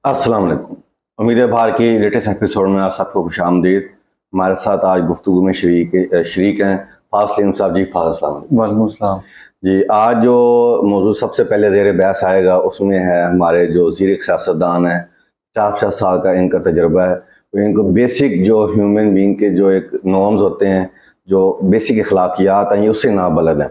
अस्सलाम वालेकुम। उम्मीद है बाहर की लेटेस्ट एपिसोड में आप सबको खुशामदीद। हमारे साथ आज गुफ्तगू में शरीक हैं फासिल साहब जी। फासिल वालेकुम सलाम। जी, आज जो मौजूद सबसे पहले ज़ेर बहस आएगा उसमें है हमारे जो वज़ीर सियासतदान हैं, 50 साल का इनका तजर्बा है। तो इनको बेसिक जो ह्यूमन बींग के जो एक नॉर्म्स होते हैं, जो बेसिक अखलाकियात हैं, ये उससे नाबलद हैं।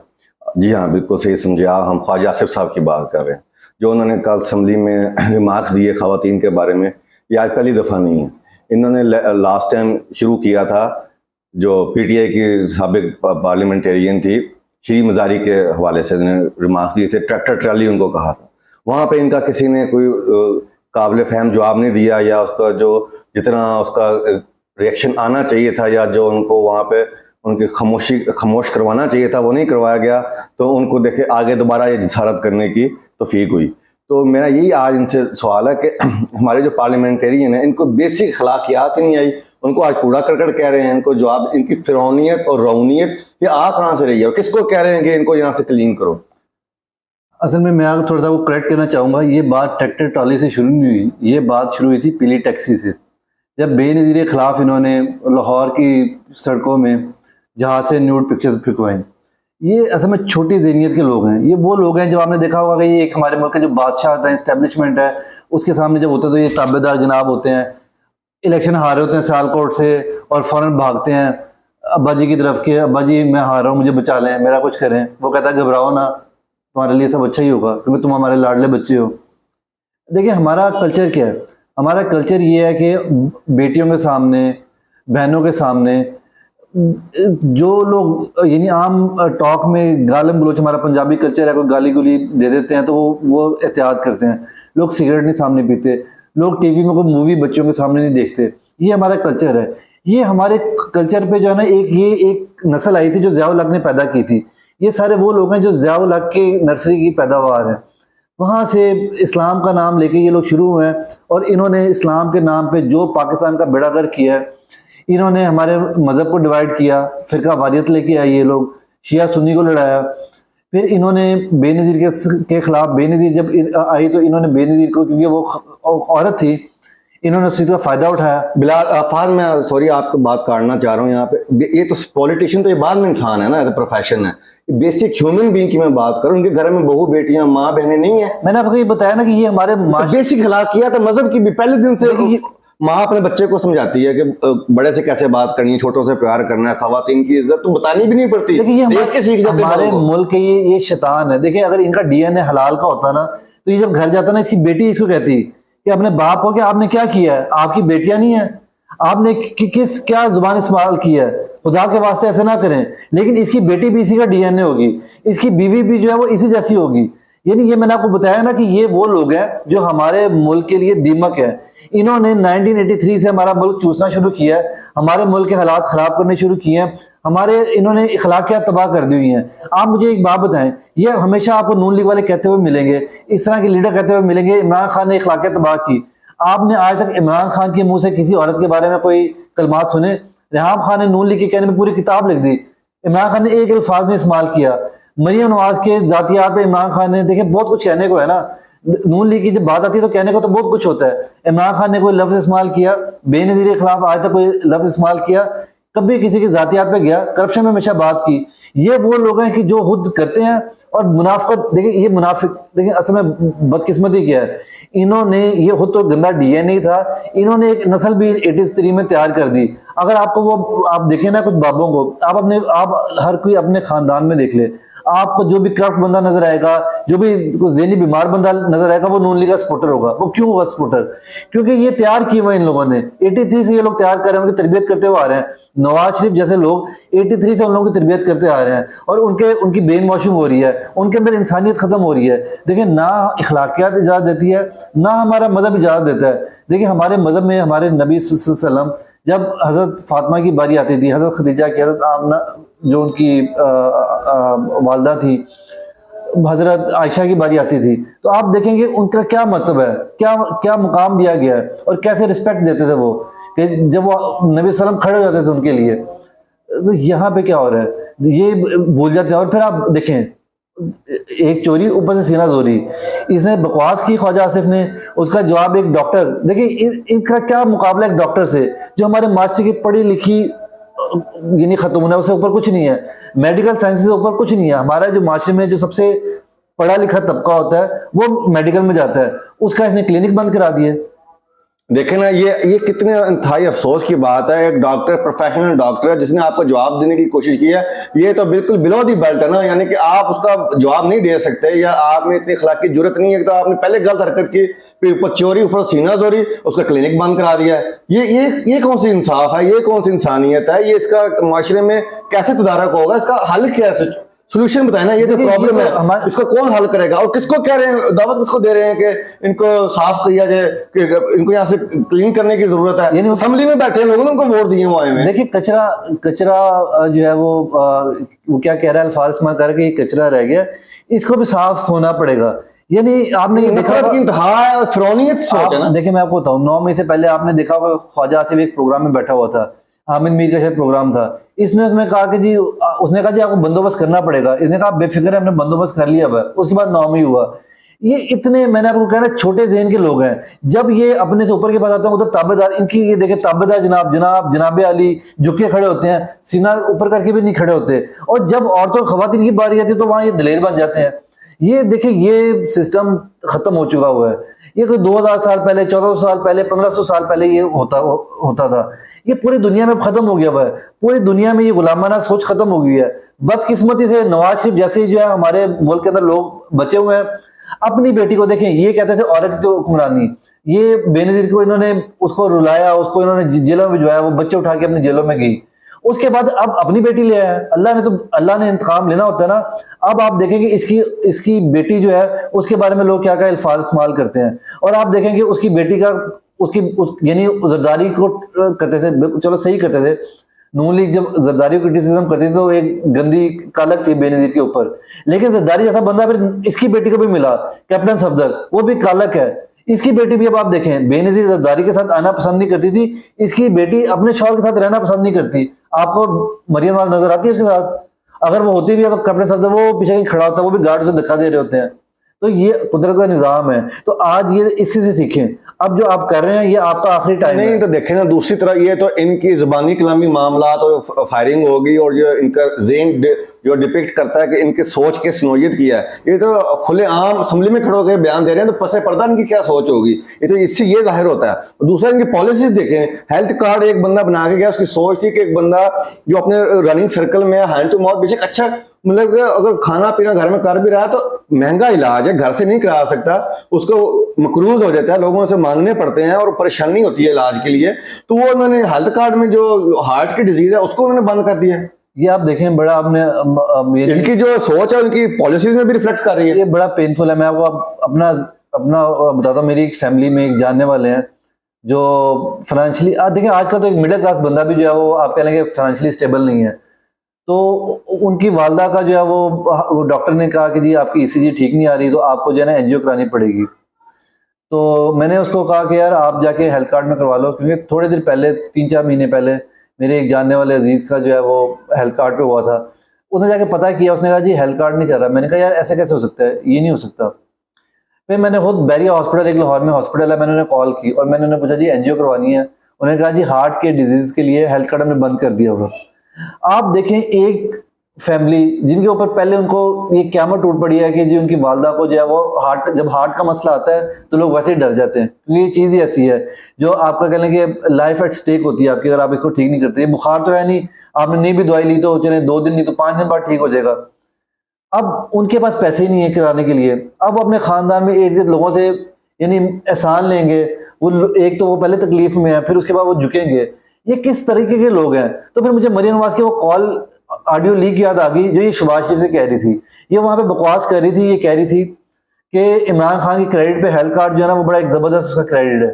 जी हाँ, बिल्कुल सही समझे आप। हम ख्वाजा आसिफ साहब की बात कर रहे हैं, जो उन्होंने कल असम्बली में रिमार्क्स दिए ख़वातीन के बारे में। ये आज पहली दफ़ा नहीं है। इन्होंने लास्ट टाइम शुरू किया था, जो PTI की साबिक पार्लियामेंटेरियन थी श्री मजारी के हवाले से रिमार्क्स दिए थे। ट्रैक्टर ट्राली उनको कहा था। वहाँ पे इनका किसी ने कोई काबिल फहम जवाब नहीं दिया, या उसका जो जितना उसका रिएक्शन आना चाहिए था, या जो उनको वहाँ पे उनकी खामोश करवाना चाहिए था वो नहीं करवाया गया। तो उनको देखे आगे दोबारा ये जिसारत करने की तौफीक हुई। तो मेरा यही आज इनसे सवाल है कि हमारे जो पार्लियामेंटेरियन है, इनको बेसिक अखलाकियात ही नहीं आई। उनको आज कूड़ा करकट कह रहे हैं। इनको जवाब, इनकी फिरौनियत और रौनियत ये आ कहाँ से रही है, और किसको कह रहे हैं कि इनको यहाँ से क्लीन करो? असल में मैं आपको थोड़ा सा वो करेक्ट करना चाहूँगा। ये बात ट्रैक्टर ट्रॉली से शुरू नहीं हुई, ये बात शुरू हुई थी पीली टैक्सी से। जब बेनज़ीर के ख़िलाफ़ इन्होंने लाहौर की सड़कों में जहाज़ से न्यूड पिक्चर्स फिकवाई। ये असल में छोटी ज़हनियत के लोग हैं। ये वो लोग हैं जो आपने देखा होगा कि ये एक हमारे मुल्क का जो बादशाह होता है, इस्टेब्लिशमेंट है, उसके सामने जब होता है तो ये ताबेदार जनाब होते हैं। इलेक्शन हारे होते हैं सियालकोट से और फ़ौरन भागते हैं अब्बा जी की तरफ के, अब्बा जी मैं हार रहा हूँ, मुझे बचा लें, मेरा कुछ करें। वो कहता है घबराओ ना, तुम्हारे लिए सब अच्छा ही होगा क्योंकि तुम हमारे लाडले बच्चे हो। देखिए हमारा कल्चर क्या है। हमारा कल्चर ये है कि बेटियों के सामने, बहनों के सामने जो लोग यानी आम टॉक में गालम गलोच, हमारा पंजाबी कल्चर है, कोई गाली गुली दे देते हैं तो वो एहतियात करते हैं। लोग सिगरेट नहीं सामने पीते, लोग टीवी में कोई मूवी बच्चों के सामने नहीं देखते। ये हमारा कल्चर है। ये हमारे कल्चर पे जो है ना, एक नस्ल आई थी जो ज़िया उल हक ने पैदा की थी। ये सारे वो लोग हैं जो ज़िया उल हक की नर्सरी की पैदावार है। वहाँ से इस्लाम का नाम लेके ये लोग शुरू हुए हैं, और इन्होंने इस्लाम के नाम पे जो पाकिस्तान का बेड़ा गर्क किया है। इन्होंने हमारे मज़हब को डिवाइड किया, फ़िरका वारियत लेके आए ये लोग, शिया सुन्नी को लड़ाया। फिर इन्होंने बेनज़ीर के ख़िलाफ़, बेनज़ीर जब आई तो इन्होंने बेनज़ीर को, क्योंकि वो औरत थी, इन्होंने उस चीज़ का फ़ायदा उठाया। बिलाल अफाज, मैं सॉरी आपको बात काटना चाह रहा हूँ यहाँ पे। ये तो पॉलिटिशियन तो ये बाद में इंसान है ना, ये प्रोफेशन है। बेसिक ह्यूमन बीइंग की मैं बात करूँ, उनके घर में बहू बेटियां माँ बहनें नहीं है। मैंने आपको ये बताया ना कि ये हमारे बेसिक अखलाकियात है मजहब की भी। पहले दिन से माँ अपने बच्चे को समझाती है कि बड़े से कैसे बात करनी है, छोटों से प्यार करना है, खवातीन की इज्जत तो बतानी भी नहीं पड़ती। देखिए ये हमारे मुल्क के ये शैतान है। देखिए अगर इनका DNA हलाल का होता ना, तो ये जब घर जाता ना, इसकी बेटी इसको कहती कि अपने बाप को कि आपने क्या किया है, आपकी बेटियां नहीं है, आपने किस क्या जुबान इस्तेमाल की है, खुदा के वास्ते ऐसे ना करें। लेकिन इसकी बेटी भी इसी का DNA होगी, इसकी बीवी भी जो है वो इसी जैसी होगी। यानी ये मैंने आपको बताया ना कि ये वो लोग हैं जो हमारे मुल्क के लिए दीमक है। इन्होंने 1983 से हमारा मुल्क चूसना शुरू किया है, हमारे मुल्क के हालात ख़राब करने शुरू किए हैं, इन्होंने अखलाकियात तबाह कर दी हुई हैं। आप मुझे एक बात बताएं, ये हमेशा आपको नून लीग वाले कहते हुए मिलेंगे, इस तरह के लीडर कहते हुए मिलेंगे इमरान खान ने अखलाकियात तबाह की। आपने आज तक इमरान खान के मुंह से किसी औरत के बारे में कोई कलमात सुने? रेहाम खान ने नून लीग के कहने में पूरी किताब लिख दी, इमरान खान ने एक अल्फाज नहीं इस्तेमाल किया। मरियम नवाज के जातियात पे इमरान खान ने, देखिए बहुत कुछ कहने को है ना, नून लीग की जब बात आती है तो कहने को तो बहुत कुछ होता है। इमरान खान ने कोई लफ्ज इस्तेमाल किया बेनज़ीर के खिलाफ? आज तक कोई लफ्ज इस्तेमाल किया? कभी किसी की जातियात पे गया? करप्शन में हमेशा बात की। ये वो लोग हैं कि जो खुद करते हैं और मुनाफिकत। देखिए ये मुनाफिक, देखिए असल में बदकिस्मती क्या है, इन्होंने, ये खुद तो गंदा DNA था, इन्होंने एक नस्ल भी 83 में तैयार कर दी। अगर आपको वो आप देखें ना कुछ बाबों को, आप हर कोई अपने खानदान में देख ले, आपको जो भी करप्ट बंदा नजर आएगा, जो भी ज़हनी बीमार बंदा नजर आएगा, वो नून लीग का सपोर्टर होगा। वो क्यों होगा सपोर्टर? क्योंकि ये तैयार किए हुए इन लोगों ने 83 से, ये लोग तैयार कर रहे हैं, उनकी तरबियत करते हुए आ रहे हैं। नवाज शरीफ जैसे लोग 83 से उन लोगों की तरबियत करते आ रहे हैं, और उनकी ब्रेन वॉशिंग हो रही है, उनके अंदर इंसानियत खत्म हो रही है। देखिए ना अखलाकियात इजाज़त देती है, ना हमारा मजहब इजाज़त देता है। देखिए हमारे मजहब में हमारे नबी सल्लल्लाहु अलैहि वसल्लम, जब हज़रत फातिमा की बारी आती थी, हज़रत खदीजा की, हज़रत आमना जो उनकी वालदा थी, हज़रत आयशा की बारी आती थी, तो आप देखेंगे उनका क्या मतलब है, क्या क्या मुकाम दिया गया है, और कैसे रिस्पेक्ट देते थे वो, कि जब वो नबी सल्लम खड़े हो जाते थे उनके लिए। तो यहाँ पे क्या हो रहा है, ये भूल जाते हैं। और फिर आप देखें एक चोरी ऊपर से सीना जोरी। इसने बकवास की ख्वाजा आसिफ ने, उसका जवाब एक डॉक्टर। देखिए इनका क्या मुकाबला एक डॉक्टर से जो हमारे मास्टर की पढ़ी लिखी यानी खत्म होना, उससे ऊपर कुछ नहीं है, मेडिकल साइंस से ऊपर कुछ नहीं है। हमारा जो मास्टर में जो सबसे पढ़ा लिखा तबका होता है वो मेडिकल में जाता है, उसका इसने क्लिनिक बंद करा दिया। देखे ना, ये कितने इंतहाई अफसोस की बात है। एक डॉक्टर, प्रोफेशनल डॉक्टर है, जिसने आपको जवाब देने की कोशिश की है, ये तो बिल्कुल बिलो दी बेल्ट है ना। यानी कि आप उसका जवाब नहीं दे सकते, या आप में इतनी अखलाकी जुर्रत नहीं है कि तो आपने पहले गलत हरकत की, फिर ऊपर चोरी, ऊपर सीना चोरी, उसका क्लिनिक बंद करा दिया है। ये कौन सी इंसाफ है, ये कौन सी इंसानियत है, ये इसका माशरे में कैसे तदारक होगा, इसका हल क्या है? सोल्यूशन बताए ना, ये जो प्रॉब्लम है इसको कौन हल करेगा? और किसको कह रहे हैं, दावत किसको दे रहे हैं कि इनको साफ किया जाए, कि इनको यहाँ से क्लीन करने की जरूरत है? यानी असेंबली में बैठे लोगों ने उनको वोट दिए हुए हैं। देखिए कचरा जो है वो क्या कह रहा है, अल्फाज इस्तेमाल करके कचरा रह गया, इसको भी साफ होना पड़ेगा। यानी आपने ये देखा कि इंतहा है और फिरौनियत सोच है ना। देखिए मैं आपको बताऊं, 9 मई से पहले आपने देखा होगा ख्वाजा आसिफ एक प्रोग्राम में बैठा हुआ था, हामिद मीर का शायद प्रोग्राम था। इसने उसमें कहा कि जी, उसने कहा जी आपको बंदोबस्त करना पड़ेगा। इसने कहा बेफिक्र है, हमने बंदोबस्त कर लिया है। उसके बाद 9 मई हुआ। ये इतने, मैंने आपको कहना, छोटे ज़हन के लोग हैं। जब ये अपने से ऊपर के पास आते हैं उधर ताबेदार इनकी, ये देखे ताबेदार जनाब अली झुक के खड़े होते हैं, सीना ऊपर करके भी नहीं खड़े होते। और जब औरतों खवातीन की बारी आती है तो वहां ये दलेर बन जाते हैं। ये देखिए ये सिस्टम खत्म हो चुका हुआ है। ये कोई 2000 साल पहले, 1400 साल पहले, 1500 साल पहले ये होता था। ये पूरी दुनिया में खत्म हो गया हुआ है। पूरी दुनिया में ये गुलामाना सोच खत्म हो गई है। बदकिस्मती से नवाज शरीफ जैसे जो है हमारे मुल्क के अंदर लोग बचे हुए हैं। अपनी बेटी को देखें, ये कहते थे औरत की हुक्मरानी, ये बेनजीर को इन्होंने उसको रुलाया, उसको इन्होंने जेलों में भिजवाया, वो बच्चे उठा के अपनी जेलों में गई। उसके बाद अब अपनी बेटी ले आया। अल्लाह ने इंतकाम लेना होता है ना। अब आप देखेंगे इसकी बेटी जो है उसके बारे में लोग क्या क्या अल्फाज इस्तेमाल करते हैं। और आप देखेंगे उसकी बेटी का यानी जरदारी को करते थे, चलो सही करते थे। नून लीग जब जरदारी को क्रिटिसिज्म करती थी तो एक गंदी कालक थी बेनजीर के ऊपर, लेकिन जरदारी जैसा बंदा फिर इसकी बेटी को भी मिला, कैप्टन सफदर, वो भी कालक है। इसकी बेटी भी अब आप देखें, बेनजीर जरदारी के साथ आना पसंद नहीं करती थी, इसकी बेटी अपने शौहर के साथ रहना पसंद नहीं करती। आपको मरियम नवाज नजर आती है उसके साथ? अगर वो होती भी है तो कैप्टन सफदर वो पीछे कहीं खड़ा होता है, वो भी गार्ड से धक्का दे रहे होते हैं। तो ये कुदरत का निजाम है। तो आज ये इसी से सीखें। अब जो आप कर रहे हैं ये आपका आखिरी टाइम नहीं है। तो देखें ना, दूसरी तरह ये तो इनकी जुबानी कलामी मामला तो फायरिंग होगी, और जो इनका ज़हन जो डिपिक्ट करता है कि इनकी सोच के स्नोयत किया है, ये तो खुले आम असेंबली में खड़े होकर बयान दे रहे हैं, तो पसे पर्दा इनकी क्या सोच होगी? ये तो इससे ये जाहिर होता है। दूसरा इनकी पॉलिसीज देखें, हेल्थ कार्ड एक बंदा बना के गया, उसकी सोच थी कि एक बंदा जो अपने रनिंग सर्कल में हैंड टू माउथ, बेशक अच्छा मतलब अगर खाना पीना घर में कर भी रहा है तो महंगा इलाज है, घर से नहीं करा सकता, उसको मकरूज हो जाता है, लोगों से मांगने पड़ते हैं और परेशानी होती है इलाज के लिए। तो वो उन्होंने हेल्थ कार्ड में जो हार्ट की डिजीज है उसको उन्होंने बंद कर दिया। ये आप देखें बड़ा आपने इनकी जो सोच है उनकी पॉलिसीज में भी रिफ्लेक्ट कर रही है। ये बड़ा पेनफुल है। मैं आपको अपना अपना बताता हूँ। मेरी एक फैमिली में एक जानने वाले हैं जो फाइनेंशियली, देखिए आज का तो एक मिडिल क्लास बंदा भी जो है वो आप कह लेंगे फाइनेंशियली स्टेबल नहीं है। तो उनकी वालदा का जो है वो डॉक्टर ने कहा कि जी आपकी ईसीजी ठीक नहीं आ रही, तो आपको जो है ना एंजियो करानी पड़ेगी। तो मैंने उसको कहा कि यार आप जाके हेल्थ कार्ड में करवा लो, क्योंकि थोड़े दिन पहले 3-4 महीने पहले मेरे एक जानने वाले अजीज का जो है वो हेल्थ कार्ड पे हुआ था। उसने जाके पता किया, उसने कहा जी हेल्थ कार्ड नहीं चल रहा। मैंने कहा यार ऐसे कैसे हो सकता है, ये नहीं हो सकता। फिर मैंने खुद बैरिया हॉस्पिटल, एक लाहौर में हॉस्पिटल है, मैंने उन्हें कॉल की और मैंने उन्हें पूछा जी एंजियो करवानी है। उन्होंने कहा जी हार्ट के डिजीज के लिए हेल्थ कार्ड हमने बंद कर दिया होगा। आप देखें एक फैमिली जिनके ऊपर पहले उनको ये क़यामत टूट पड़ी है कि जी उनकी वालदा को जो है वो जब हार्ट का मसला आता है तो लोग वैसे ही डर जाते हैं, क्योंकि ये चीज़ ही ऐसी है जो आपका कह लें कि लाइफ एट स्टेक होती है आपकी, अगर आप इसको ठीक नहीं करते। बुखार तो है नहीं, आपने नहीं भी दवाई ली तो चले 2 दिन नहीं तो 5 दिन बाद ठीक हो जाएगा। अब उनके पास पैसे ही नहीं है कराने के लिए। अब वो अपने खानदान में एक लोगों से यानी एहसान लेंगे, वो एक तो वो पहले तकलीफ में है, फिर उसके बाद वो झुकेंगे। ये किस तरीके के लोग हैं? तो फिर मुझे मरियम नवाज की वो कॉल ऑडियो लीक याद आ गई जो ये शहबाज शरीफ से कह रही थी। ये वहां पे बकवास कर रही थी, ये कह रही थी कि इमरान खान की क्रेडिट पे हेल्थ कार्ड जो है ना वो बड़ा एक जबरदस्त उसका क्रेडिट है,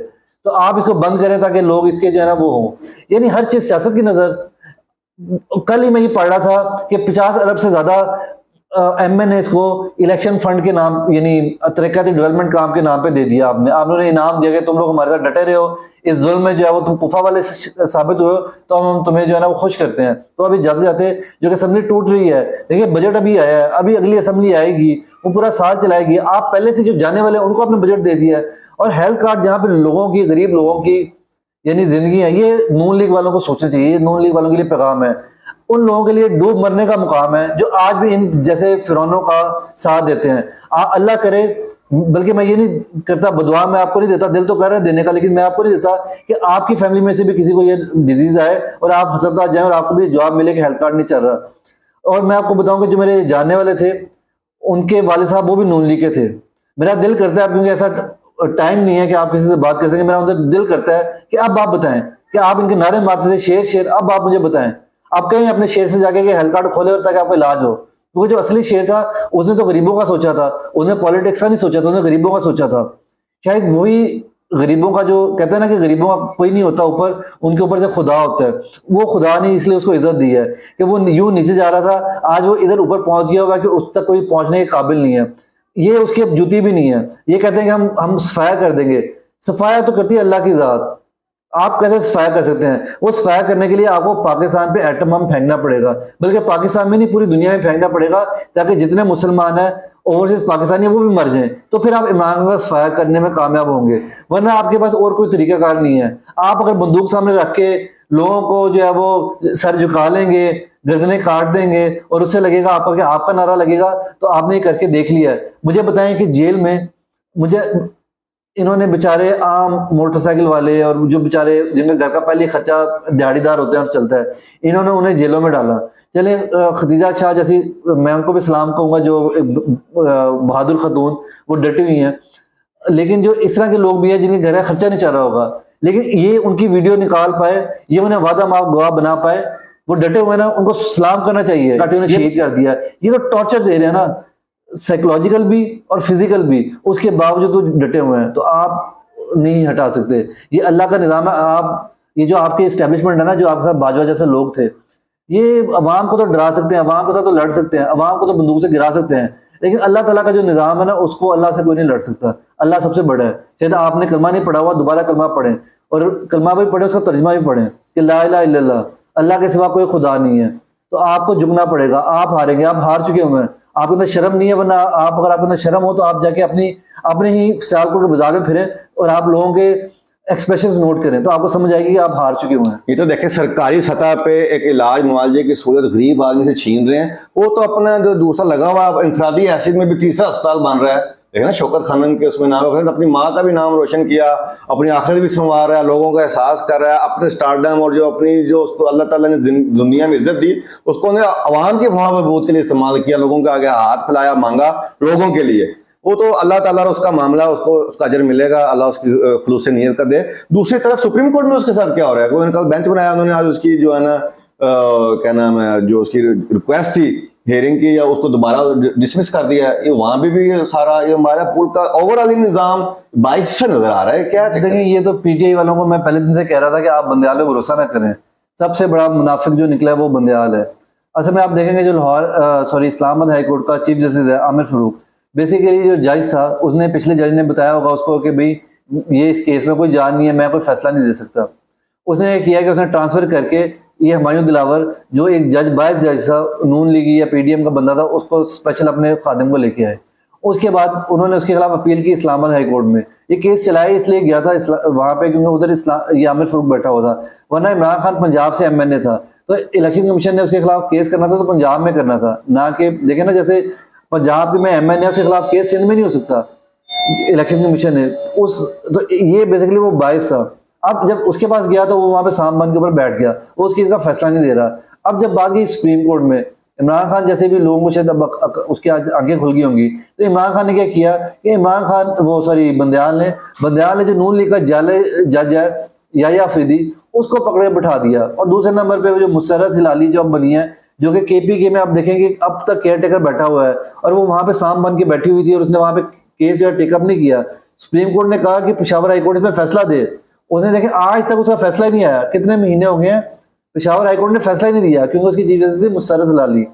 तो आप इसको बंद करें ताकि लोग इसके जो है ना वो हो। यानी हर चीज सियासत की नजर। कल ही मैं ये पढ़ रहा था कि 50 अरब से ज्यादा MNA को इलेक्शन फंड के नाम यानी तरक्याती डेवलपमेंट काम के नाम पे दे दिया आपने। आपने इनाम दिया कि तुम लोग हमारे साथ डटे रहे हो, इस जुल्म में जो है वो तुम कुफा वाले साबित हुए हो, तो हम तुम्हें जो है ना वो खुश करते हैं। तो अभी जाते जाते जो कि असेंबली टूट रही है, देखिए बजट अभी आया है, अभी अगली असेंबली आएगी, वो पूरा साल चलाएगी। आप पहले से जो जाने वाले हैं उनको आपने बजट दे दिया है। और हेल्थ कार्ड जहाँ पे लोगों की, गरीब लोगों की यानी जिंदगी है, ये नून लीग वालों को सोचना चाहिए। ये नून लीग वालों के लिए पैगाम है, उन लोगों के लिए डूब मरने का मुकाम है जो आज भी इन जैसे फिरौनों का साथ देते हैं। अल्लाह करे, बल्कि मैं ये नहीं करता, बदुआ मैं आपको नहीं देता, दिल तो कर रहा है देने का, लेकिन मैं आपको नहीं देता कि आपकी फैमिली में से भी किसी को ये डिजीज आए और आप हस्पताल जाएं और आपको भी जवाब मिले कि हेल्थ कार्ड नहीं चल रहा। और मैं आपको बताऊं कि जो मेरे जानने वाले थे, उनके वालिद साहब वो भी नून लीग के थे। मेरा दिल करता है, क्योंकि ऐसा टाइम नहीं है कि आप किसी से बात कर सकें, मेरा उनसे दिल करता है कि अब आप बताएं कि आप इनके नारे मारते थे शेर शेर, अब आप मुझे बताएं, आप कहें अपने शेर से जाके कि हेल्थ कार्ड खोले और ताकि आपका इलाज हो। क्योंकि जो असली शेर था उसने तो गरीबों का सोचा था, उसने पॉलिटिक्स का नहीं सोचा था, उसने गरीबों का सोचा था। शायद वही गरीबों का, जो कहते हैं ना कि गरीबों का कोई नहीं होता ऊपर, उनके ऊपर से खुदा होता है, वो खुदा ने इसलिए उसको इज्जत दी है कि वो यूं नीचे जा रहा था, आज वो इधर ऊपर पहुंच गया होगा कि उस तक कोई पहुंचने के काबिल नहीं है। ये उसकी अब जूती भी नहीं है। ये कहते हैं कि हम सफाया कर देंगे। सफाया तो करती है अल्लाह की जात, आप कैसे सफाया कर सकते हैं? वो सफाया करने के लिए आपको पाकिस्तान पे एटम बम फेंकना पड़ेगा, बल्कि पाकिस्तान में नहीं पूरी दुनिया में फेंकना पड़ेगा, ताकि जितने मुसलमान हैं ओवरसीज पाकिस्तानी वो भी मर जाएं। तो फिर आप इमरान खान का सफाया करने में कामयाब होंगे, वरना आपके पास और कोई तरीकाकार नहीं है। आप अगर बंदूक सामने रख के लोगों को जो है वो सर झुका लेंगे, गर्दनें काट देंगे और उससे लगेगा आपका कि आपका नारा लगेगा, तो आपने ये करके देख लिया है। मुझे बताएं कि जेल में मुझे इन्होंने बेचारे आम मोटरसाइकिल वाले और जो बेचारे जिनके घर का पहले खर्चा दिहाड़ीदार होते हैं और चलता है, इन्होंने उन्हें जेलों में डाला। चले खदीजा शाह जैसी, मैं उनको भी सलाम कहूंगा, जो बहादुर खतून, वो डटी हुई हैं। लेकिन जो इस तरह के लोग भी हैं जिनके घर का खर्चा नहीं चल रहा होगा, लेकिन ये उनकी वीडियो निकाल पाए, ये उन्हें वादा माफ गवाह बना पाए, वो डटे हुए ना, उनको सलाम करना चाहिए। उन्हें शहीद कर दिया, ये तो टॉर्चर दे रहे हैं ना, साइकोलॉजिकल भी और फिजिकल भी, उसके बावजूद तो डटे हुए हैं। तो आप नहीं हटा सकते, ये अल्लाह का निज़ाम है। आप ये जो आपके इस्टेब्लिशमेंट है ना, जो आपके साथ बाजवा जैसे लोग थे, ये अवाम को तो डरा सकते हैं, अवाम के साथ तो लड़ सकते हैं, अवाम को तो बंदूक से गिरा सकते हैं, लेकिन अल्लाह ताला का जो निज़ाम है ना, उसको अल्लाह से कोई नहीं लड़ सकता। अल्लाह सबसे बड़ा है। शायद आपने कलमा नहीं पढ़ा हुआ, दोबारा कलमा पढ़ें, और कलमा भी पढ़ें, उसका तर्जमा भी पढ़ें कि ला इलाहा इल्लल्लाह, अल्लाह के सिवा कोई खुदा नहीं है। तो आपको झुकना पड़ेगा, आप हारेंगे, आप हार चुके हुए हैं। आपके अंदर शर्म नहीं है, वरना आप, अगर आपके अंदर शर्म हो तो आप जाके अपने ही सियालकोट के बाजार में फिरें और आप लोगों के एक्सप्रेशंस नोट करें, तो आपको समझ आएगी कि आप हार चुके हुए हैं। ये तो देखें, सरकारी सतह पे एक इलाज मुआवजे की सूरत गरीब आदमी से छीन रहे हैं, वो तो अपना जो दूसरा लगा हुआ इंफरादी हैसियत में भी तीसरा अस्पताल बन रहा है। देखना शौकत खानम के उसमें नाम है, अपनी माँ का भी नाम रोशन किया, अपनी आखिरत भी संवार रहा है, लोगों का एहसास कर रहा है, अपने स्टारडम और जो अपनी जो उसको अल्लाह ताला ने दुनिया में इज्जत दी, उसको ने अवाम की फवाह बहबूद के लिए इस्तेमाल किया, लोगों के आगे हाथ फैलाया, मांगा लोगों के लिए। वो तो अल्लाह ताला उसका मामला, उसको उसका अजर मिलेगा, अल्लाह उसकी खुलूस से नीयत कर दे। दूसरी तरफ सुप्रीम कोर्ट में उसके साथ क्या हो रहा है? वो इनका बेंच बनाया उन्होंने, आज उसकी जो है ना क्या नाम है, जो उसकी रिक्वेस्ट थी हेयरिंग की, या उसको दोबारा डिसमिस कर दिया। ये वहां भी सारा ये हमारा पूल का ओवरऑल निजाम 22 से नजर आ रहा है। क्या देखिए, ये तो पीटीआई वालों को मैं पहले दिन से कह रहा था कि आप बंदयाल पे भरोसा ना करें। सबसे बड़ा मुनाफिक जो निकला है वो बंदयाल है। असल में आप देखेंगे जो लाहौर इस्लामाबाद हाई कोर्ट का चीफ जस्टिस है आमिर फरूक, बेसिकली जो जज था, उसने पिछले जज ने बताया होगा उसको कि भाई ये इस केस में कोई जान नहीं है, मैं कोई फैसला नहीं दे सकता। उसने ये किया कि उसने ट्रांसफर करके ये हुमायूं दिलावर, जो एक जज बायस जज था, नून लीगी या पीडीएम का बंदा था, उसको स्पेशल अपने खादिम को लेके आए। उसके बाद उन्होंने उसके खिलाफ अपील की इस्लामाबाद हाई कोर्ट में। ये केस चलाया इसलिए गया था वहां पे क्योंकि उधर ये आमिर फरूक बैठा हुआ था, वरना इमरान खान पंजाब से एमएनए था, तो इलेक्शन कमीशन ने उसके खिलाफ केस करना था तो पंजाब में करना था, ना कि देखे ना जैसे पंजाब में एमएनए उसके खिलाफ केस सिंध में नहीं हो सकता, इलेक्शन कमीशन है उस, तो ये बेसिकली वो बायस था। अब जब उसके पास गया तो वो वहां पे सांप बन के ऊपर बैठ गया, वो उस केस का फैसला नहीं दे रहा। अब जब बात गई सुप्रीम कोर्ट में, इमरान खान जैसे भी लोगों को शायद अब उसकी आंखें खुल गई होंगी, तो इमरान खान ने क्या किया कि इमरान खान बंदयाल ने जो नून लीग का जज है याया अफरीदी, उसको पकड़े बिठा दिया। और दूसरे नंबर पे जो मुसर्रत हिलाली जो अब बनी है, जो कि केपीके में आप देखेंगे अब तक केयर टेकर बैठा हुआ है, और वो वहां पे सांप बन के बैठी हुई थी और उसने वहां पे केस जो है टेकअप नहीं किया। सुप्रीम कोर्ट ने कहा कि पेशावर हाईकोर्ट इसमें फैसला दे, उसने देखे आज तक उसका फैसला ही नहीं आया। कितने महीने हो गए हैं, पेशावर हाईकोर्ट ने फैसला ही नहीं दिया, क्योंकि उसकी चीफ जस्टिस थी मुसर्रत हिलाली।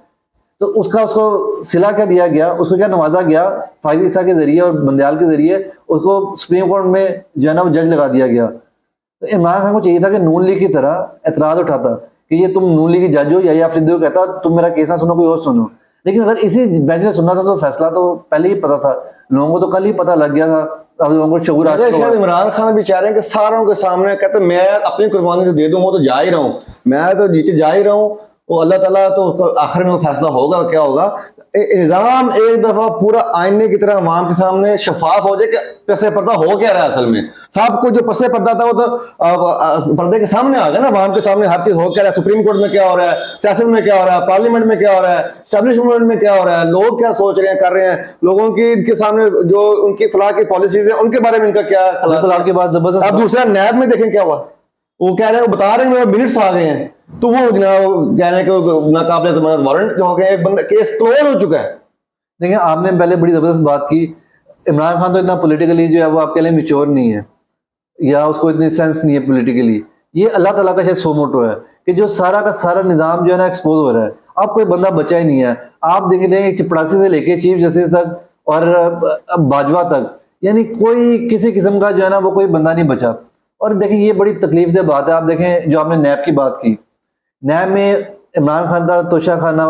तो उसको सिला क्या दिया गया, उसको क्या नवाजा गया, फायद ईसा के जरिए और बंदयाल के जरिए उसको सुप्रीम कोर्ट में जो है ना वो जज लगा दिया गया। तो इमरान खान को चाहिए था कि नून लीग की तरह एतराज उठाता कि ये तुम नून लीग की जज हो, या अफरीदी को कहता तुम मेरा केस ना सुनो, कोई और सुनो। लेकिन अगर इसी बेंच ने सुनना था तो फैसला तो पहले ही पता था, लोगों को तो कल ही पता लग गया था। अब लोगों को शऊर आ चुका शायद है। इमरान खान भी चाह रहे हैं कि सारों के सामने कहते मैं अपनी कुर्बानी तो दे दूं, वो तो जा ही रहा हूँ, मैं तो नीचे जा ही रहा हूँ, वो अल्लाह ताला तो आखिर में फैसला होगा क्या होगा। निज़ाम एक दफा पूरा आईने की तरह अवाम के सामने शफाफ हो जाए कि पसे पर्दा हो क्या रहा है। असल में सब कुछ जो पसे पर्दा था वो तो पर्दे के सामने आ गया ना, अवाम के सामने हर चीज हो क्या रहा है। सुप्रीम कोर्ट में क्या हो रहा है, सियासत में क्या हो रहा है, पार्लियामेंट में क्या हो रहा है, एस्टेब्लिशमेंट में क्या हो रहा है, लोग क्या सोच रहे हैं, कर रहे हैं, लोगों की इनके सामने जो उनकी फलाह की पॉलिसीज है उनके बारे में इनका क्या बिल्कुल आपकी बात जबरदस्त। अब दूसरा नैब में देखें क्या हुआ, वो कह रहे हैं, वो बता रहे हैं मिनट्स आ गए हैं, तो वो जनाब कह रहे हैं कि नाकाबिले जमानत वारंट हो गए, एक बंदा केस क्लोज हो चुका है। देखिए आपने पहले बड़ी जबरदस्त बात की, इमरान खान तो इतना पॉलिटिकली जो है वो आपके लिए मैच्योर नहीं है, या उसको इतनी सेंस नहीं है पॉलिटिकली। ये अल्लाह ताला का शायद सो मोटो है कि जो सारा का सारा निज़ाम जो है ना एक्सपोज हो रहा है। अब कोई बंदा बचा ही नहीं है। आप देखें चपड़ासी से लेके चीफ जस्टिस तक और बाजवा तक, यानी कोई किसी किस्म का जो है ना वो कोई बंदा नहीं बचा। और देखिए ये बड़ी तकलीफ दे बात है। आप देखें जो आपने नैब की बात की, नैब में इमरान खान का तोशा खाना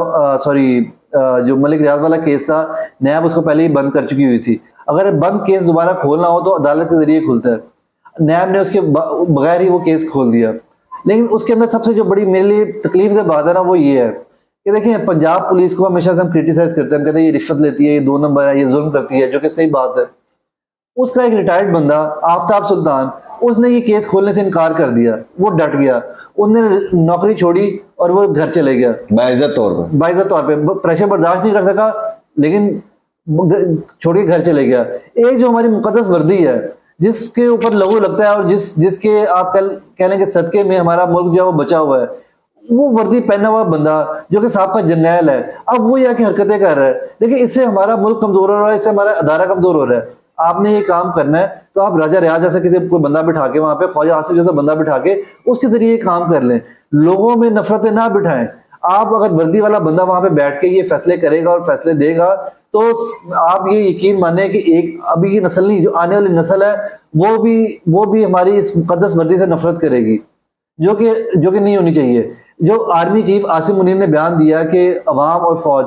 जो मलिक रियाज वाला केस था, नैब उसको पहले ही बंद कर चुकी हुई थी। अगर बंद केस दोबारा खोलना हो तो अदालत के जरिए खुलता है, नैब ने उसके बगैर ही वो केस खोल दिया। लेकिन उसके अंदर सबसे जो बड़ी मेरे लिए तकलीफ से बात है ना वो ये है कि देखें पंजाब पुलिस को हमेशा से हम क्रिटिसाइज करते हैं, हम कहते हैं ये रिश्वत लेती है, ये 2 नंबर है, ये जुल्म करती है, जो कि सही बात है। उसका एक रिटायर्ड बंदा आफ्ताब सुल्तान, उसने ये केस खोलने से इनकार कर दिया, वो डट गया, उसने नौकरी छोड़ी और वो घर चले गया बाइज्जत तौर पे प्रेशर बर्दाश्त नहीं कर सका, लेकिन छोड़ के घर चले गया। एक जो हमारी मुकद्दस वर्दी है जिसके ऊपर लहू लगता है और जिसके आप कह लें कि सदके में हमारा मुल्क जो है वो बचा हुआ है, वो वर्दी पहना हुआ बंदा जो कि साहब का जर्नैल है, अब वो यह कि हरकतें कर रहा है। देखिए इससे हमारा मुल्क कमजोर हो रहा है, इससे हमारा अदारा कमजोर हो रहा है। आपने ये काम करना है तो आप राजा रियाज जैसा किसी कोई बंदा बिठा के, वहां पे ख्वाजा आसिफ जैसा बंदा बिठा के उसके जरिए काम कर लें, लोगों में नफरतें ना बिठाएं। आप अगर वर्दी वाला बंदा वहां पे बैठ के ये फैसले करेगा और फैसले देगा तो आप ये यकीन माने कि एक अभी की नस्ल नहीं, जो आने वाली नस्ल है वो भी हमारी इस मुकद्दस वर्दी से नफरत करेगी, जो कि नहीं होनी चाहिए। जो आर्मी चीफ आसिम मुनीर ने बयान दिया कि अवाम और फौज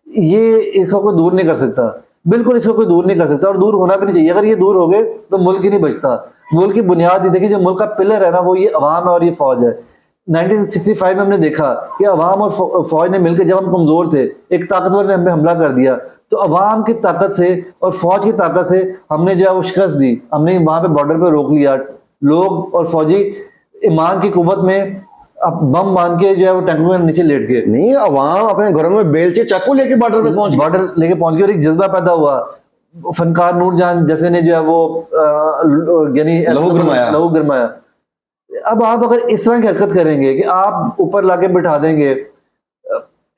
ये इसको कोई दूर नहीं कर सकता, बिल्कुल इसको कोई दूर नहीं कर सकता और दूर होना भी नहीं चाहिए। अगर ये दूर हो गए तो मुल्क ही नहीं बचता। मुल्क की बुनियाद देखिए, जो मुल्क का पिलर है ना वो ये अवाम है और ये फौज है। 1965 में हमने देखा कि अवाम और फौज ने मिलकर, जब हम कमजोर थे, एक ताकतवर ने हमें हमला कर दिया, तो अवाम की ताकत से और फौज की ताकत से हमने जो है वो शिकस्त दी, हमने वहां पे बॉर्डर पे रोक लिया। लोग और फौजी ईमान की कुव्वत में अब बम मान के जो है वो टैंकों में नीचे लेट गए। नहीं, अवाम अपने घरों में बेलचे चाकू लेके बॉर्डर लेके पहुंच गए और एक जज्बा पैदा हुआ। फनकार नूरजहां जैसे ने जो है वो यानी लहू गरमाया। अब आप अगर इस तरह की हरकत करेंगे कि आप ऊपर लाके बिठा देंगे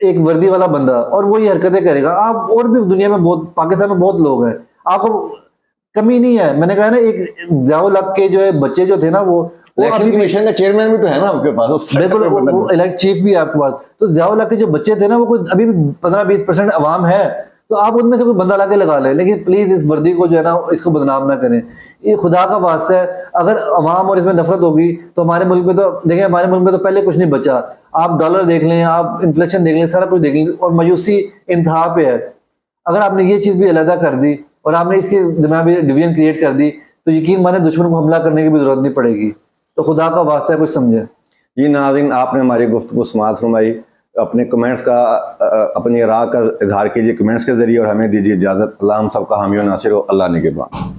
एक वर्दी वाला बंदा और वो ये हरकतें करेगा, आप और भी दुनिया में बहुत, पाकिस्तान में बहुत लोग हैं, आपको कमी नहीं है। मैंने कहा ना, एक ज़ियाउल हक के जो है बच्चे जो थे ना वो इलेक्शन कमीशन का चेयरमैन भी तो है ना आपके पास, बिल्कुल वो इलेक्शन चीफ भी है आपके पास। तो ज़ियाउल हक के जो बच्चे थे ना वो अभी भी 15-20% अवाम है, तो आप उनमें से कोई बंदा लाके लगा लें, लेकिन प्लीज इस वर्दी को जो है ना इसको बदनाम ना करें। ये खुदा का वास्ता है, अगर अवाम और इसमें नफरत होगी तो हमारे मुल्क में तो देखिए, हमारे मुल्क में तो पहले कुछ नहीं बचा। आप डॉलर देख लें, आप इन्फ्लेशन देख लें, सारा कुछ देख लें और मायूसी इंतहा पे है। अगर आपने ये चीज़ भी अलहदा कर दी और आपने इसके दरमियान भी डिवीजन क्रिएट कर दी तो यकीन माने दुश्मन को हमला करने की भी जरूरत नहीं पड़ेगी। तो खुदा का वास्ता है कुछ समझे। जी नाज़रीन, आपने हमारी गुफ्तगू समाअत फरमाई। अपने कमेंट्स का, अपनी राय का इजहार कीजिए कमेंट्स के जरिए और हमें दीजिए इजाज़त। अल्लाह हम सबका हामी और नासिर हो। अल्लाह निगहबान।